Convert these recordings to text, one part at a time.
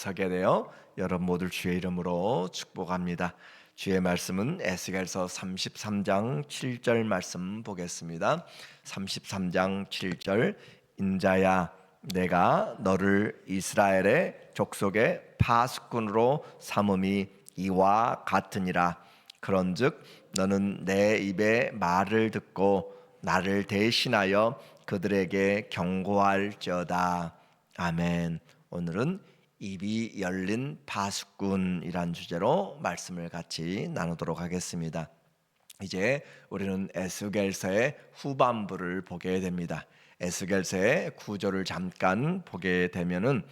서게 되어 여러분 모두 주의 이름으로 축복합니다. 주의 말씀은 에스겔서 33장 7절 말씀 보겠습니다. 33장 7절 인자야 내가 너를 이스라엘의 족속의 파수꾼으로 삼음이 이와 같으니라. 그런즉 너는 내 입의 말을 듣고 나를 대신하여 그들에게 경고할지어다. 아멘. 오늘은 입이 열린 파수꾼이란 주제로 말씀을 같이 나누도록 하겠습니다. 이제 우리는 에스겔서의 후반부를 보게 됩니다. 에스겔서의 구조를 잠깐 보게 되면은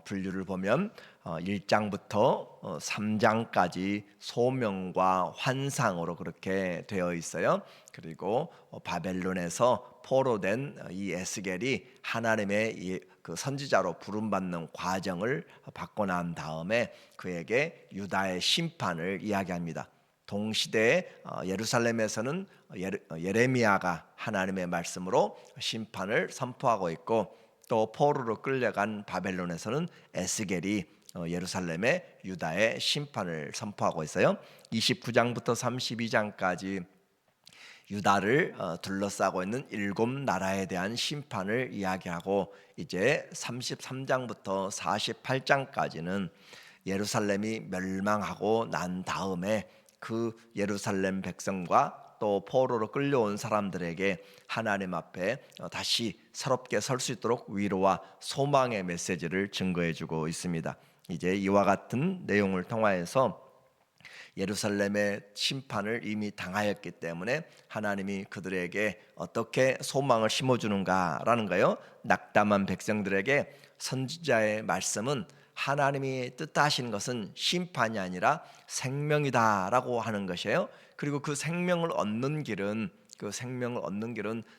분류를 보면 1장부터 3장까지 소명과 환상으로 그렇게 되어 있어요. 그리고 바벨론에서 포로된 이 에스겔이 하나님의 그 선지자로 부름받는 과정을 받고 난 다음에 그에게 유다의 심판을 이야기합니다. 동시대에 예루살렘에서는 예레미야가 하나님의 말씀으로 심판을 선포하고 있고, 또 포로로 끌려간 바벨론에서는 에스겔이 예루살렘의 유다의 심판을 선포하고 있어요. 29장부터 32장까지 유다를 둘러싸고 있는 7나라에 대한 심판을 이야기하고, 이제 33장부터 48장까지는 예루살렘이 멸망하고 난 다음에 그 예루살렘 백성과 또 포로로 끌려온 사람들에게 하나님 앞에 다시 새롭게 설 수 있도록 위로와 소망의 메시지를 증거해주고 있습니다. 이제 이와 같은 내용을 통하여서 예루살렘의 심판을 이미 당하였기 때문에 하나님이 그들에게 어떻게 소망을 심어주는가라는 거요. 낙담한 백성들에게 선지자의 말씀은 하나님이 뜻하시는 것은 심판이 아니라 생명이다라고 하는 것이에요. 그리고 그 생명을 얻는 길은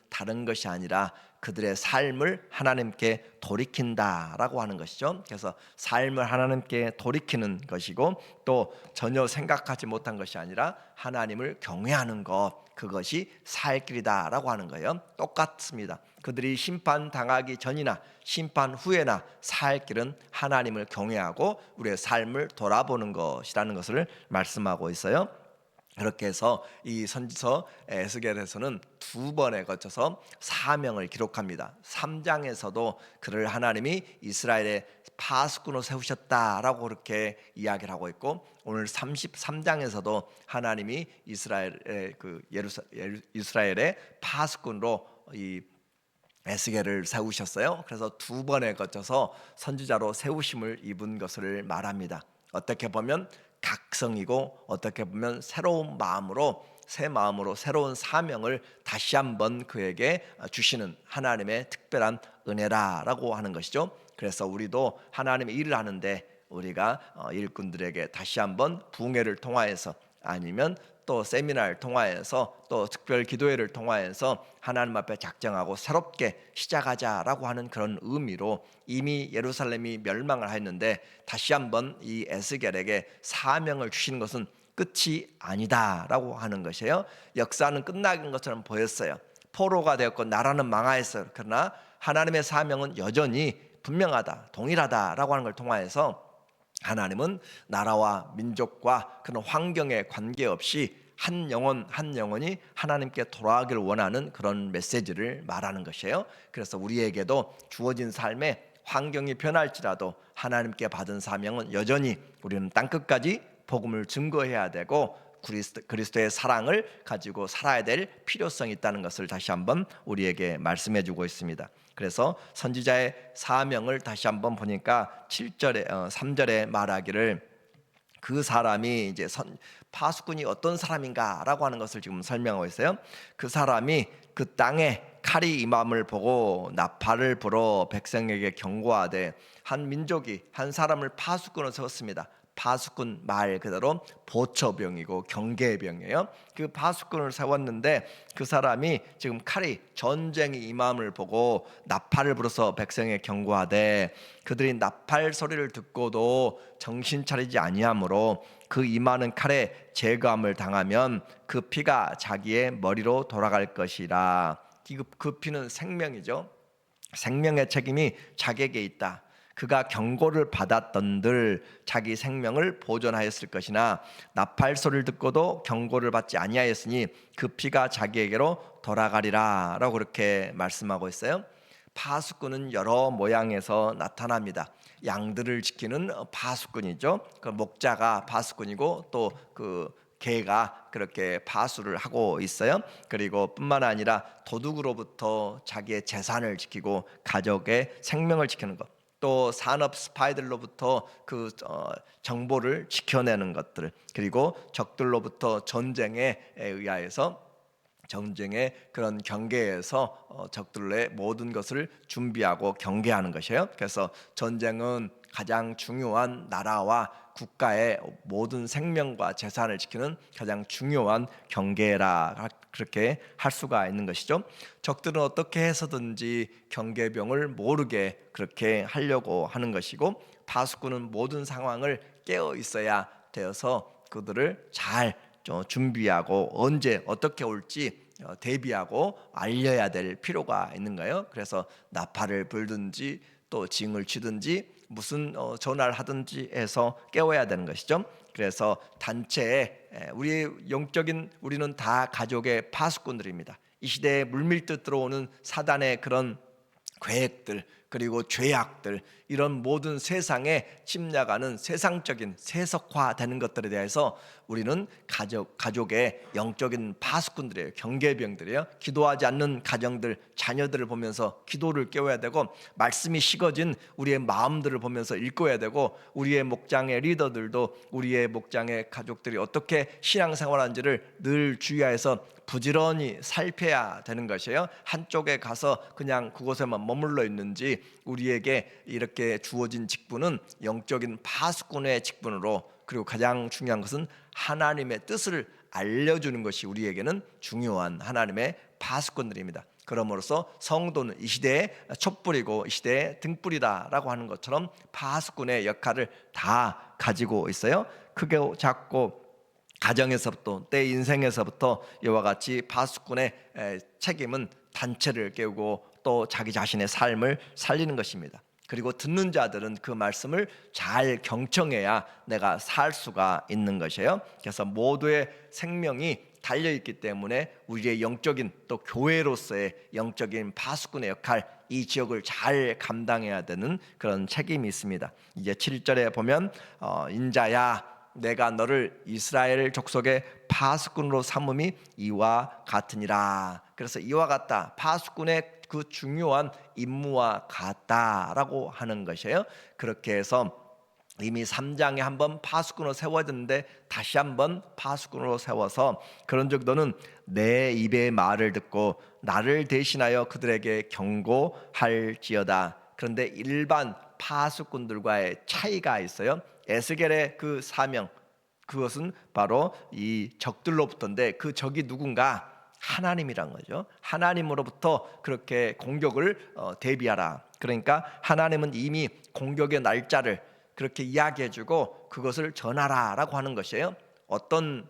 다른 것이 아니라 그들의 삶을 하나님께 돌이킨다라고 하는 것이죠. 그래서 삶을 하나님께 돌이키는 것이고, 또 전혀 생각하지 못한 것이 아니라 하나님을 경외하는 것, 그것이 살 길이다라고 하는 거예요. 똑같습니다. 그들이 심판 당하기 전이나 심판 후에나 살 길은 하나님을 경외하고 우리의 삶을 돌아보는 것이라는 것을 말씀하고 있어요. 그렇게 해서 이 선지서 에스겔에서는 2번에 거쳐서 사명을 기록합니다. 3장에서도 그를 하나님이 이스라엘의 파수꾼으로 세우셨다라고 그렇게 이야기를 하고 있고, 오늘 33장에서도 하나님이 이스라엘의 파수꾼으로 이 에스겔을 세우셨어요. 그래서 2번에 거쳐서 선지자로 세우심을 입은 것을 말합니다. 어떻게 보면 각성이고, 어떻게 보면 새로운 마음으로, 새 마음으로 새로운 사명을 다시 한번 그에게 주시는 하나님의 특별한 은혜라고 하는 것이죠. 그래서 우리도 하나님의 일을 하는데 우리가 일꾼들에게 다시 한번 부흥회를 통하여서, 아니면 또 세미나를 통하여서, 또 특별 기도회를 통하여서 하나님 앞에 작정하고 새롭게 시작하자라고 하는 그런 의미로, 이미 예루살렘이 멸망을 했는데 다시 한번 이 에스겔에게 사명을 주시는 것은 끝이 아니다라고 하는 것이에요. 역사는 끝나는 것처럼 보였어요. 포로가 되었고 나라는 망하였어요. 그러나 하나님의 사명은 여전히 분명하다, 동일하다라고 하는 걸 통하여서 하나님은 나라와 민족과 그런 환경에 관계없이 한 영혼이 하나님께 돌아가기를 원하는 그런 메시지를 말하는 것이에요. 그래서 우리에게도 주어진 삶에 환경이 변할지라도 하나님께 받은 사명은 여전히 우리는 땅끝까지 복음을 증거해야 되고, 그리스도의 사랑을 가지고 살아야 될 필요성이 있다는 것을 다시 한번 우리에게 말씀해 주고 있습니다. 그래서 선지자의 사명을 다시 한번 보니까 3절에 말하기를, 그 사람이 이제 파수꾼이 어떤 사람인가라고 하는 것을 지금 설명하고 있어요. 그 사람이 그 땅에 칼이 임함을 보고 나팔을 불어 백성에게 경고하되, 한 민족이 한 사람을 파수꾼으로 세웠습니다. 파수꾼 말 그대로 보초병이고 경계병이에요. 그 파수꾼을 세웠는데 그 사람이 지금 칼이, 전쟁이 임함을 보고 나팔을 불어서 백성에 경고하되, 그들이 나팔 소리를 듣고도 정신 차리지 아니하므로 그 임하는 칼에 제거함을 당하면 그 피가 자기의 머리로 돌아갈 것이라. 그 피는 생명이죠. 생명의 책임이 자기에게 있다. 그가 경고를 받았던들 자기 생명을 보존하였을 것이나 나팔 소리를 듣고도 경고를 받지 아니하였으니 그 피가 자기에게로 돌아가리라라고 그렇게 말씀하고 있어요. 파수꾼은 여러 모양에서 나타납니다. 양들을 지키는 파수꾼이죠. 그 목자가 파수꾼이고 또 그 개가 그렇게 파수를 하고 있어요. 그리고 뿐만 아니라 도둑으로부터 자기의 재산을 지키고 가족의 생명을 지키는 것, 또 산업 스파이들로부터 그 정보를 지켜내는 것들, 그리고 적들로부터 전쟁에 의하여서 전쟁의 그런 경계에서 적들의 모든 것을 준비하고 경계하는 것이에요. 그래서 전쟁은 가장 중요한 나라와 국가의 모든 생명과 재산을 지키는 가장 중요한 경계라 그렇게 할 수가 있는 것이죠. 적들은 어떻게 해서든지 경계병을 모르게 그렇게 하려고 하는 것이고, 파수꾼은 모든 상황을 깨어 있어야 되어서 그들을 잘 준비하고 언제 어떻게 올지 대비하고 알려야 될 필요가 있는 거예요. 그래서 나팔을 불든지 또 징을 치든지 무슨 전화를 하든지 해서 깨워야 되는 것이죠. 그래서 단체에 우리는 다 가족의 파수꾼들입니다. 이 시대에 물밀듯 들어오는 사단의 그런 계획들, 그리고 죄악들, 이런 모든 세상에 침략하는 세상적인 세속화되는 것들에 대해서 우리는 가족의 영적인 파수꾼들이에요. 경계병들이에요. 기도하지 않는 가정들, 자녀들을 보면서 기도를 깨워야 되고, 말씀이 식어진 우리의 마음들을 보면서 읽어야 되고, 우리의 목장의 리더들도 우리의 목장의 가족들이 어떻게 신앙생활하는지를 늘 주의하여서 부지런히 살펴야 되는 것이에요. 한쪽에 가서 그냥 그곳에만 머물러 있는지, 우리에게 이렇게 주어진 직분은 영적인 파수꾼의 직분으로, 그리고 가장 중요한 것은 하나님의 뜻을 알려주는 것이 우리에게는 중요한 하나님의 파수꾼들입니다. 그러므로서 성도는 이 시대의 촛불이고 이 시대의 등불이다라고 하는 것처럼 파수꾼의 역할을 다 가지고 있어요. 크게 작고 가정에서부터 내 인생에서부터 이와 같이 파수꾼의 책임은 단체를 깨우고 또 자기 자신의 삶을 살리는 것입니다. 그리고 듣는 자들은 그 말씀을 잘 경청해야 내가 살 수가 있는 것이에요. 그래서 모두의 생명이 달려있기 때문에 우리의 영적인, 또 교회로서의 영적인 파수꾼의 역할, 이 지역을 잘 감당해야 되는 그런 책임이 있습니다. 이제 7절에 보면 인자야 내가 너를 이스라엘 족속의 파수꾼으로 삼음이 이와 같으니라. 그래서 이와 같다, 파수꾼의 그 중요한 임무와 같다라고 하는 것이에요. 그렇게 해서 이미 3장에 한번 파수꾼으로 세워졌는데 다시 한번 파수꾼으로 세워서, 그런즉 너는 내 입의 말을 듣고 나를 대신하여 그들에게 경고할지어다. 그런데 일반 파수꾼들과의 차이가 있어요. 에스겔의 그 사명, 그것은 바로 이 적들로부터인데, 그 적이 누군가? 하나님이란 거죠. 하나님으로부터 그렇게 공격을 대비하라. 그러니까 하나님은 이미 공격의 날짜를 그렇게 이야기해주고 그것을 전하라라고 하는 것이에요. 어떤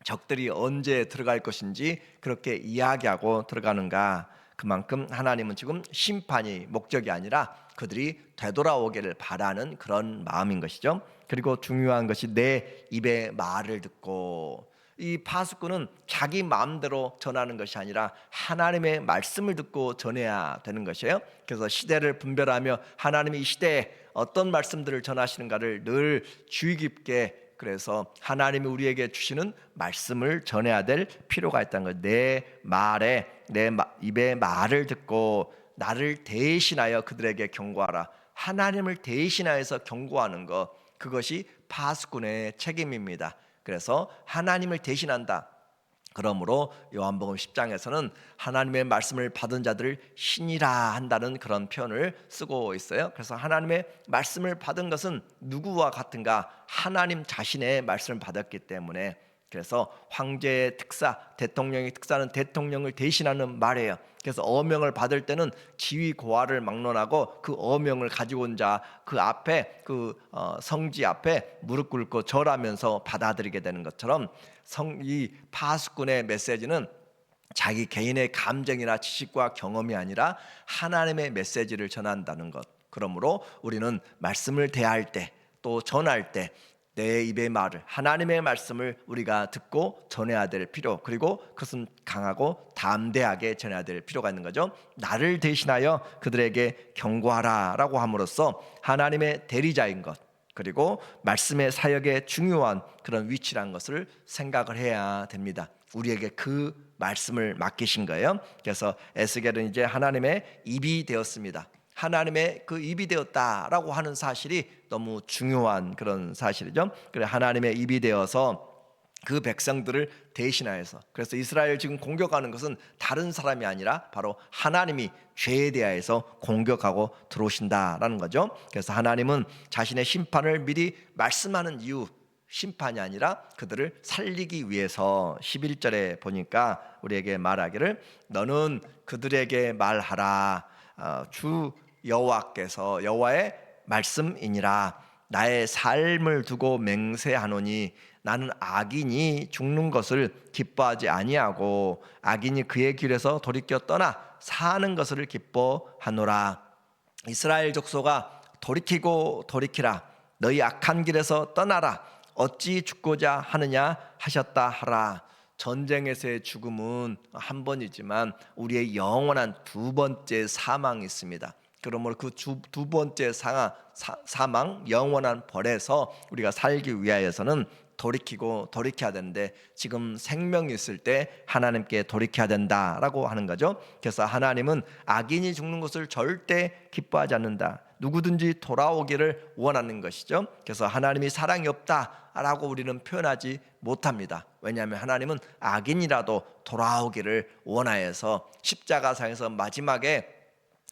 적들이 언제 들어갈 것인지 그렇게 이야기하고 들어가는가. 그만큼 하나님은 지금 심판이 목적이 아니라 그들이 되돌아오기를 바라는 그런 마음인 것이죠. 그리고 중요한 것이 내 입의 말을 듣고, 이 파수꾼은 자기 마음대로 전하는 것이 아니라 하나님의 말씀을 듣고 전해야 되는 것이에요. 그래서 시대를 분별하며 하나님이 이 시대에 어떤 말씀들을 전하시는가를 늘 주의 깊게, 그래서 하나님이 우리에게 주시는 말씀을 전해야 될 필요가 있다는 거예요. 내 입의 말을 듣고 나를 대신하여 그들에게 경고하라. 하나님을 대신하여서 경고하는 것, 그것이 파수꾼의 책임입니다. 그래서 하나님을 대신한다. 그러므로 요한복음 10장에서는 하나님의 말씀을 받은 자들을 신이라 한다는 그런 표현을 쓰고 있어요. 그래서 하나님의 말씀을 받은 것은 누구와 같은가? 하나님 자신의 말씀을 받았기 때문에, 그래서 황제의 특사, 대통령의 특사는 대통령을 대신하는 말이에요. 그래서 어명을 받을 때는 지위 고하를 막론하고 그 어명을 가지고 온 자 그 앞에 성지 앞에 무릎 꿇고 절하면서 받아들이게 되는 것처럼, 이 파수꾼의 메시지는 자기 개인의 감정이나 지식과 경험이 아니라 하나님의 메시지를 전한다는 것, 그러므로 우리는 말씀을 대할 때 또 전할 때 내 입의 말을, 하나님의 말씀을 우리가 듣고 전해야 될 필요, 그리고 그것은 강하고 담대하게 전해야 될 필요가 있는 거죠. 나를 대신하여 그들에게 경고하라 라고 함으로써 하나님의 대리자인 것, 그리고 말씀의 사역의 중요한 그런 위치라는 것을 생각을 해야 됩니다. 우리에게 그 말씀을 맡기신 거예요. 그래서 에스겔은 이제 하나님의 입이 되었습니다. 하나님의 그 입이 되었다라고 하는 사실이 너무 중요한 그런 사실이죠. 그래, 하나님의 입이 되어서 그 백성들을 대신하여서, 그래서 이스라엘 지금 공격하는 것은 다른 사람이 아니라 바로 하나님이 죄에 대하여서 공격하고 들어오신다라는 거죠. 그래서 하나님은 자신의 심판을 미리 말씀하는 이유, 심판이 아니라 그들을 살리기 위해서 11절에 보니까 우리에게 말하기를 너는 그들에게 말하라. 주 여호와께서 여호와의 말씀이니라. 나의 삶을 두고 맹세하노니 나는 악인이 죽는 것을 기뻐하지 아니하고 악인이 그의 길에서 돌이켜 떠나 사는 것을 기뻐하노라. 이스라엘 족속아, 돌이키고 돌이키라. 너희 악한 길에서 떠나라. 어찌 죽고자 하느냐 하셨다 하라. 전쟁에서의 죽음은 한 번이지만 우리의 영원한 두 번째 사망이 있습니다. 그러므로 그 두 번째 사망, 영원한 벌에서 우리가 살기 위하여서는 돌이키고 돌이켜야 되는데, 지금 생명이 있을 때 하나님께 돌이켜야 된다라고 하는 거죠. 그래서 하나님은 악인이 죽는 것을 절대 기뻐하지 않는다. 누구든지 돌아오기를 원하는 것이죠. 그래서 하나님이 사랑이 없다라고 우리는 표현하지 못합니다. 왜냐하면 하나님은 악인이라도 돌아오기를 원하여서 십자가상에서 마지막에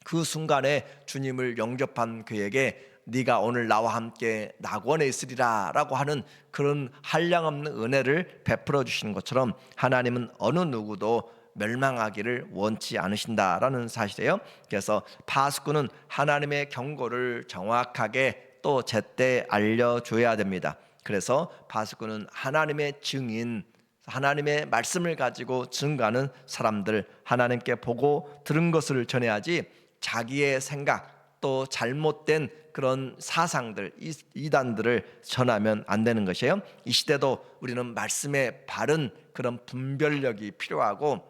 그 순간에 주님을 영접한 그에게 네가 오늘 나와 함께 낙원에 있으리라 라고 하는 그런 한량없는 은혜를 베풀어 주시는 것처럼 하나님은 어느 누구도 멸망하기를 원치 않으신다라는 사실이에요. 그래서 파수꾼은 하나님의 경고를 정확하게 또 제때 알려줘야 됩니다. 그래서 파수꾼은 하나님의 증인, 하나님의 말씀을 가지고 증거하는 사람들, 하나님께 보고 들은 것을 전해야지 자기의 생각 또 잘못된 그런 사상들, 이단들을 전하면 안 되는 것이에요. 이 시대도 우리는 말씀의 바른 그런 분별력이 필요하고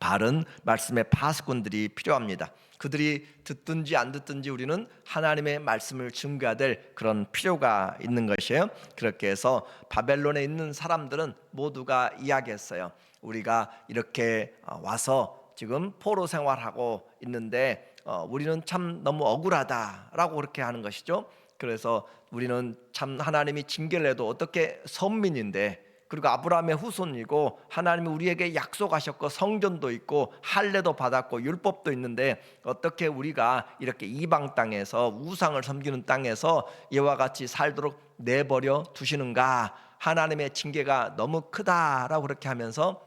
바른 말씀의 파수꾼들이 필요합니다. 그들이 듣든지 안 듣든지 우리는 하나님의 말씀을 증거해야 될 그런 필요가 있는 것이에요. 그렇게 해서 바벨론에 있는 사람들은 모두가 이야기했어요. 우리가 이렇게 와서 지금 포로 생활하고 있는데 우리는 참 너무 억울하다라고 그렇게 하는 것이죠. 그래서 우리는 참 하나님이 징계를 해도 어떻게 선민인데, 그리고 아브라함의 후손이고 하나님이 우리에게 약속하셨고 성전도 있고 할례도 받았고 율법도 있는데 어떻게 우리가 이렇게 이방 땅에서 우상을 섬기는 땅에서 이와 같이 살도록 내버려 두시는가. 하나님의 징계가 너무 크다라고 그렇게 하면서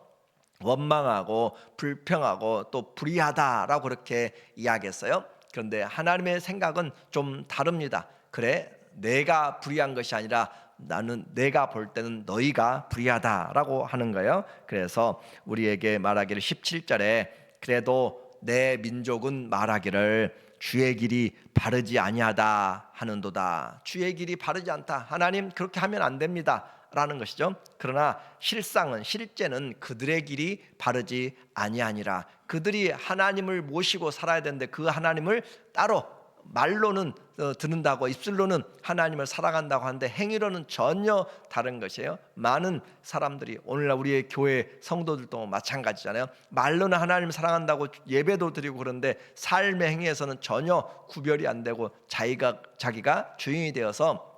원망하고 불평하고 또 불의하다라고 그렇게 이야기했어요. 그런데 하나님의 생각은 좀 다릅니다. 그래, 내가 불의한 것이 아니라 나는 내가 볼 때는 너희가 불의하다라고 하는 거예요. 그래서 우리에게 말하기를 17절에 그래도 내 민족은 말하기를 주의 길이 바르지 아니하다 하는도다. 주의 길이 바르지 않다. 하나님 그렇게 하면 안 됩니다 라는 것이죠. 그러나 실제는 그들의 길이 바르지 아니하니라. 그들이 하나님을 모시고 살아야 되는데 그 하나님을 따로 말로는 듣는다고 입술로는 하나님을 사랑한다고 하는데 행위로는 전혀 다른 것이에요. 많은 사람들이 오늘날 우리의 교회 성도들도 마찬가지잖아요. 말로는 하나님을 사랑한다고 예배도 드리고 그런데 삶의 행위에서는 전혀 구별이 안 되고 자기가 주인이 되어서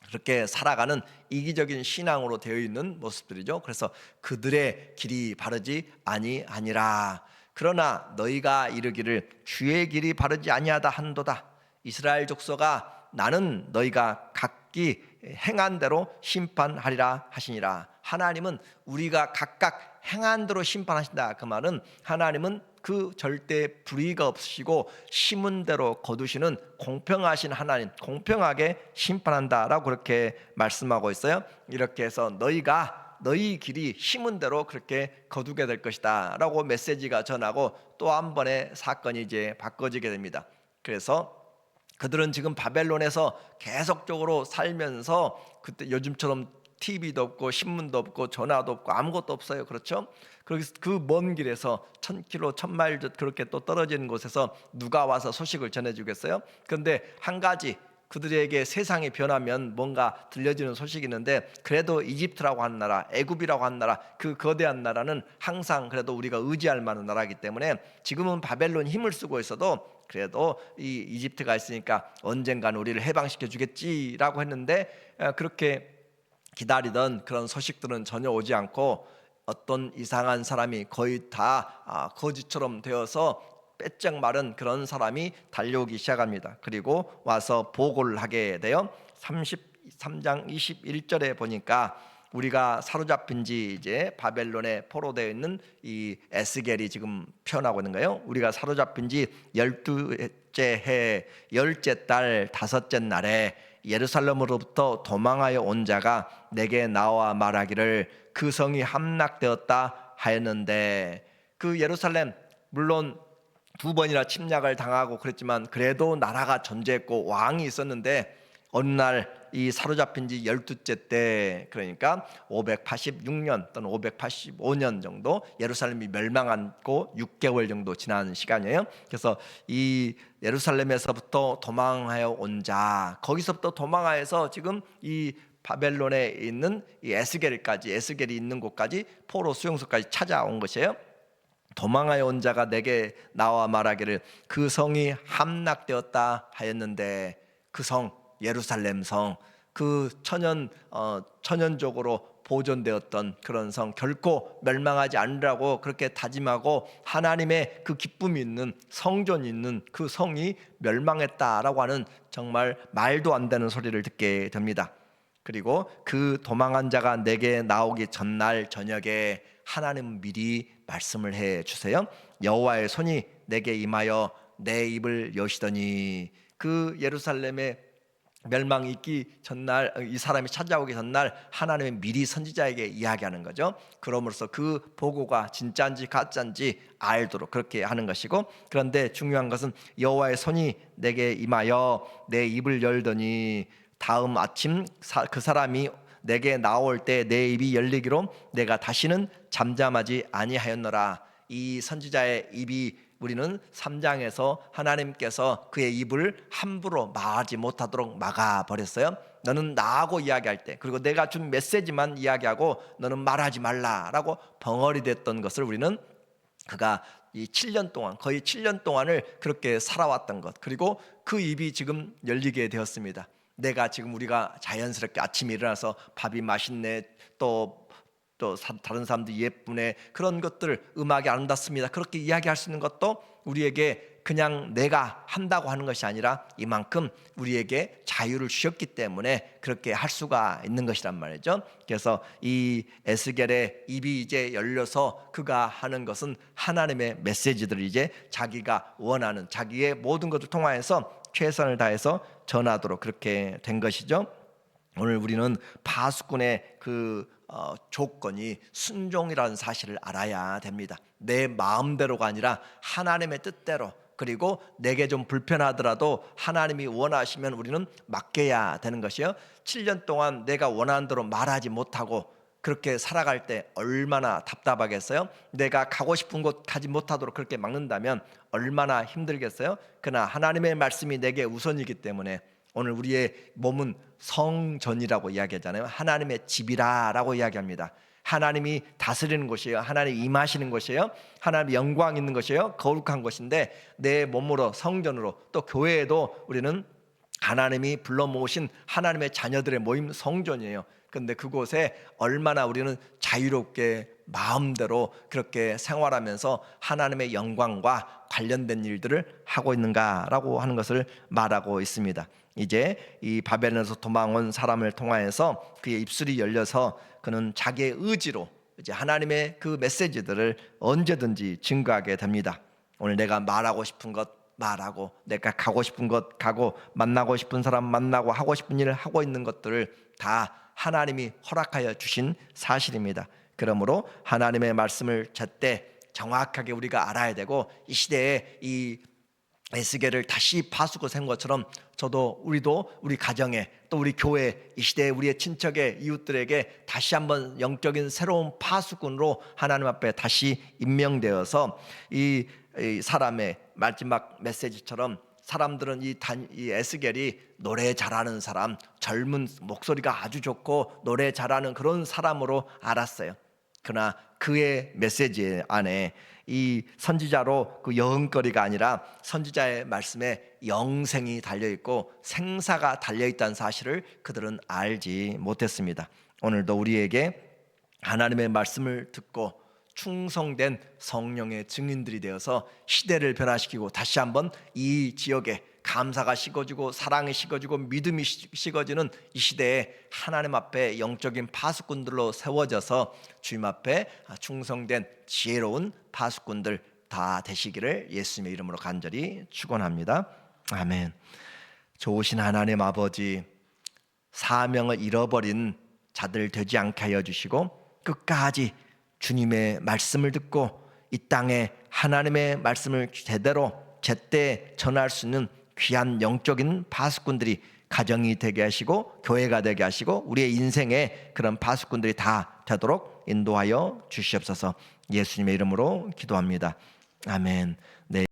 그렇게 살아가는 이기적인 신앙으로 되어 있는 모습들이죠. 그래서 그들의 길이 바르지 아니하니라. 그러나 너희가 이르기를 주의 길이 바르지 아니하다 한도다. 이스라엘 족속아, 나는 너희가 각기 행한 대로 심판하리라 하시니라. 하나님은 우리가 각각 행한 대로 심판하신다. 그 말은 하나님은 그 절대 불의가 없으시고 심은 대로 거두시는 공평하신 하나님, 공평하게 심판한다라고 그렇게 말씀하고 있어요. 이렇게 해서 너희 길이 심은 대로 그렇게 거두게 될 것이다 라고 메시지가 전하고 또 한 번의 사건이 이제 바꿔지게 됩니다. 그래서 그들은 지금 바벨론에서 계속적으로 살면서, 그때 요즘처럼 TV도 없고 신문도 없고 전화도 없고 아무것도 없어요. 그렇죠? 그래서 그 먼 길에서 1000km 1000마일 그렇게 또 떨어지는 곳에서 누가 와서 소식을 전해주겠어요? 그런데 한 가지, 그들에게 세상이 변하면 뭔가 들려지는 소식이 있는데, 그래도 이집트라고 하는 나라, 애굽이라고 하는 나라, 그 거대한 나라는 항상 그래도 우리가 의지할 만한 나라이기 때문에 지금은 바벨론 힘을 쓰고 있어도 그래도 이 이집트가 있으니까 언젠간 우리를 해방시켜 주겠지라고 했는데, 그렇게 기다리던 그런 소식들은 전혀 오지 않고 어떤 이상한 사람이 거의 다 거지처럼 되어서 빼쩍 마른 그런 사람이 달려오기 시작합니다. 그리고 와서 보고를 하게 돼요. 33장 21절에 보니까 우리가 사로잡힌 지 이제 바벨론에 포로되어 있는 이 에스겔이 지금 표현하고 있는 거예요. 우리가 사로잡힌 지 12째 해 10째 달 5째 날에 예루살렘으로부터 도망하여 온 자가 내게 나와 말하기를 그 성이 함락되었다 하였는데, 그 예루살렘 물론 2번이나 침략을 당하고 그랬지만 그래도 나라가 존재했고 왕이 있었는데, 어느 날 이 사로잡힌 지 12째 때, 그러니까 586년 또는 585년 정도 예루살렘이 멸망하고 6개월 정도 지난 시간이에요. 그래서 이 예루살렘에서부터 도망하여 온 자, 거기서부터 도망하여서 지금 이 바벨론에 있는 이 에스겔이 있는 곳까지, 포로 수용소까지 찾아온 것이에요. 도망하여 온 자가 내게 나와 말하기를 그 성이 함락되었다 하였는데, 그 성, 예루살렘 성, 그 천연적으로 보존되었던 그런 성, 결코 멸망하지 않으라고 그렇게 다짐하고 하나님의 그 기쁨이 있는 성전이 있는 그 성이 멸망했다라고 하는 정말 말도 안 되는 소리를 듣게 됩니다. 그리고 그 도망한 자가 내게 나오기 전날 저녁에 하나님은 미리 말씀을 해 주세요. 여호와의 손이 내게 임하여 내 입을 여시더니, 그 예루살렘의 멸망이 있기 전날, 이 사람이 찾아오기 전날 하나님이 미리 선지자에게 이야기하는 거죠. 그럼으로써 그 보고가 진짜인지 가짜인지 알도록 그렇게 하는 것이고, 그런데 중요한 것은 여호와의 손이 내게 임하여 내 입을 열더니, 다음 아침 그 사람이 내게 나올 때 내 입이 열리기로 내가 다시는 잠잠하지 아니하였노라. 이 선지자의 입이, 우리는 3장에서 하나님께서 그의 입을 함부로 말하지 못하도록 막아버렸어요. 너는 나하고 이야기할 때, 그리고 내가 준 메시지만 이야기하고 너는 말하지 말라라고 벙어리 됐던 것을 우리는, 그가 이 7년 동안, 거의 7년 동안을 그렇게 살아왔던 것, 그리고 그 입이 지금 열리게 되었습니다. 내가 지금, 우리가 자연스럽게 아침에 일어나서 밥이 맛있네, 또 다른 사람들이 예쁘네, 그런 것들, 음악이 아름답습니다, 그렇게 이야기할 수 있는 것도 우리에게 그냥 내가 한다고 하는 것이 아니라 이만큼 우리에게 자유를 주셨기 때문에 그렇게 할 수가 있는 것이란 말이죠. 그래서 이 에스겔의 입이 이제 열려서 그가 하는 것은 하나님의 메시지들을 이제 자기가 원하는, 자기의 모든 것을 통하여서 최선을 다해서 전하도록 그렇게 된 것이죠. 오늘 우리는 파수꾼의 그 조건이 순종이라는 사실을 알아야 됩니다. 내 마음대로가 아니라 하나님의 뜻대로, 그리고 내게 좀 불편하더라도 하나님이 원하시면 우리는 맡겨야 되는 것이요. 7년 동안 내가 원하는 대로 말하지 못하고 그렇게 살아갈 때 얼마나 답답하겠어요? 내가 가고 싶은 곳 가지 못하도록 그렇게 막는다면 얼마나 힘들겠어요? 그러나 하나님의 말씀이 내게 우선이기 때문에, 오늘 우리의 몸은 성전이라고 이야기하잖아요. 하나님의 집이라고 이야기합니다. 하나님이 다스리는 곳이에요. 하나님이 임하시는 곳이에요. 하나님의 영광 있는 곳이에요. 거룩한 곳인데, 내 몸으로, 성전으로, 또 교회에도 우리는 하나님이 불러 모으신 하나님의 자녀들의 모임, 성전이에요. 그런데 그곳에 얼마나 우리는 자유롭게 마음대로 그렇게 생활하면서 하나님의 영광과 관련된 일들을 하고 있는가라고 하는 것을 말하고 있습니다. 이제 이 바벨론에서 도망온 사람을 통하여서 그의 입술이 열려서 그는 자기의 의지로 이제 하나님의 그 메시지들을 언제든지 증거하게 됩니다. 오늘 내가 말하고 싶은 것 말하고, 내가 가고 싶은 곳 가고, 만나고 싶은 사람 만나고, 하고 싶은 일을 하고 있는 것들을 다 하나님이 허락하여 주신 사실입니다. 그러므로 하나님의 말씀을 제때 정확하게 우리가 알아야 되고, 이 시대에 이 에스겔을 다시 파수꾼 세운 것처럼 우리도 우리 가정에 또 우리 교회 이 시대에 우리의 친척의 이웃들에게 다시 한번 영적인 새로운 파수꾼으로 하나님 앞에 다시 임명되어서 이 사람의 마지막 메시지처럼 사람들은 이 에스겔이 노래 잘하는 사람, 젊은 목소리가 아주 좋고 노래 잘하는 그런 사람으로 알았어요. 그러나 그의 메시지 안에 이 선지자로 그 여흥거리가 아니라 선지자의 말씀에 영생이 달려있고 생사가 달려있다는 사실을 그들은 알지 못했습니다. 오늘도 우리에게 하나님의 말씀을 듣고 충성된 성령의 증인들이 되어서 시대를 변화시키고 다시 한번 이 지역에 감사가 식어지고 사랑이 식어지고 믿음이 식어지는 이 시대에 하나님 앞에 영적인 파수꾼들로 세워져서 주님 앞에 충성된 지혜로운 파수꾼들 다 되시기를 예수님의 이름으로 간절히 축원합니다. 아멘. 좋으신 하나님 아버지, 사명을 잃어버린 자들 되지 않게 하여 주시고 끝까지 주님의 말씀을 듣고 이 땅에 하나님의 말씀을 제때 전할 수 있는 귀한 영적인 파수꾼들이 가정이 되게 하시고 교회가 되게 하시고 우리의 인생에 그런 파수꾼들이 다 되도록 인도하여 주시옵소서. 예수님의 이름으로 기도합니다. 아멘. 네.